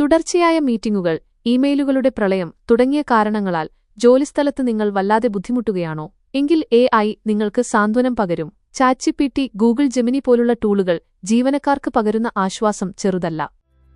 തുടർച്ചയായ മീറ്റിംഗുകൾ, ഇമെയിലുകളുടെ പ്രളയം തുടങ്ങിയ കാരണങ്ങളാൽ ജോലിസ്ഥലത്ത് നിങ്ങൾ വല്ലാതെ ബുദ്ധിമുട്ടുകയാണോ? എങ്കിൽ AI നിങ്ങൾക്ക് സാന്ത്വനം പകരും. ChatGPT, ഗൂഗിൾ ജെമിനി പോലുള്ള ടൂളുകൾ ജീവനക്കാർക്ക് പകരുന്ന ആശ്വാസം ചെറുതല്ല.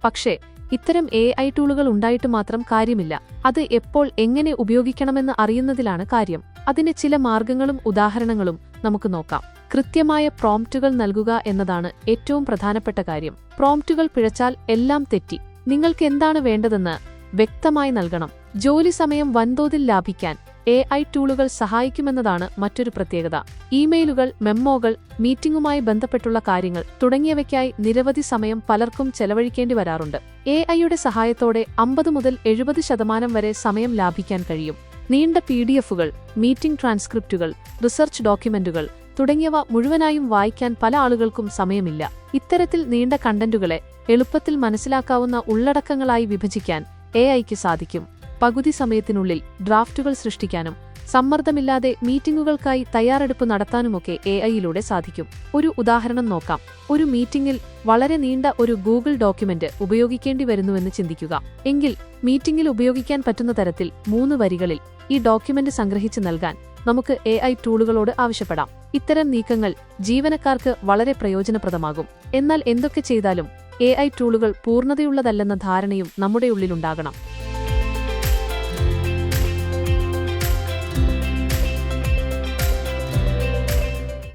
പക്ഷേ ഇത്തരം AI ടൂളുകൾ ഉണ്ടായിട്ട് മാത്രം കാര്യമില്ല. അത് എപ്പോൾ എങ്ങനെ ഉപയോഗിക്കണമെന്ന് അറിയുന്നതിലാണ് കാര്യം. അതിന് ചില മാർഗങ്ങളും ഉദാഹരണങ്ങളും നമുക്ക് നോക്കാം. കൃത്യമായ പ്രോംപ്റ്റുകൾ നൽകുക എന്നതാണ് ഏറ്റവും പ്രധാനപ്പെട്ട കാര്യം. പ്രോംപ്റ്റുകൾ പിഴച്ചാൽ എല്ലാം തെറ്റി. നിങ്ങൾക്ക് എന്താണ് വേണ്ടതെന്ന് വ്യക്തമായി നൽകണം. ജോലി സമയം വൻതോതിൽ ലാഭിക്കാൻ AI ടൂളുകൾ സഹായിക്കുമെന്നതാണ് മറ്റൊരു പ്രത്യേകത. ഇമെയിലുകൾ, മെമ്മോകൾ, മീറ്റിംഗുമായി ബന്ധപ്പെട്ടുള്ള കാര്യങ്ങൾ തുടങ്ങിയവയ്ക്കായി നിരവധി സമയം പലർക്കും ചെലവഴിക്കേണ്ടി വരാറുണ്ട്. AIയുടെ സഹായത്തോടെ 50 മുതൽ 70% വരെ സമയം ലാഭിക്കാൻ കഴിയും. നീണ്ട PDFുകൾ, മീറ്റിംഗ് ട്രാൻസ്ക്രിപ്റ്റുകൾ, റിസർച്ച് ഡോക്യുമെന്റുകൾ തുടങ്ങിയവ മുഴുവനായും വായിക്കാൻ പല ആളുകൾക്കും സമയമില്ല. ഇത്തരത്തിൽ നീണ്ട കണ്ടന്റുകളെ എളുപ്പത്തിൽ മനസ്സിലാക്കാവുന്ന ഉള്ളടക്കങ്ങളായി വിഭജിക്കാൻ AIക്ക് സാധിക്കും. പകുതി സമയത്തിനുള്ളിൽ ഡ്രാഫ്റ്റുകൾ സൃഷ്ടിക്കാനും സമ്മർദ്ദമില്ലാതെ മീറ്റിംഗുകൾക്കായി തയ്യാറെടുപ്പ് നടത്താനുമൊക്കെ AIയിലൂടെ സാധിക്കും. ഒരു ഉദാഹരണം നോക്കാം. ഒരു മീറ്റിംഗിൽ വളരെ നീണ്ട ഒരു ഗൂഗിൾ ഡോക്യുമെന്റ് ഉപയോഗിക്കേണ്ടി വരുന്നുവെന്ന് ചിന്തിക്കുക. എങ്കിൽ മീറ്റിംഗിൽ ഉപയോഗിക്കാൻ പറ്റുന്ന തരത്തിൽ 3 വരികളിൽ ഈ ഡോക്യുമെന്റ് സംഗ്രഹിച്ച് നൽകാൻ നമുക്ക് AI ടൂളുകളോട് ആവശ്യപ്പെടാം. ഇത്തരം നീക്കങ്ങൾ ജീവനക്കാർക്ക് വളരെ പ്രയോജനപ്രദമാകും. എന്നാൽ എന്തൊക്കെ ചെയ്താലും AI ടൂളുകൾ പൂർണ്ണതയുള്ളതല്ലെന്ന ധാരണയും നമ്മുടെ ഉള്ളിലുണ്ടാകണം.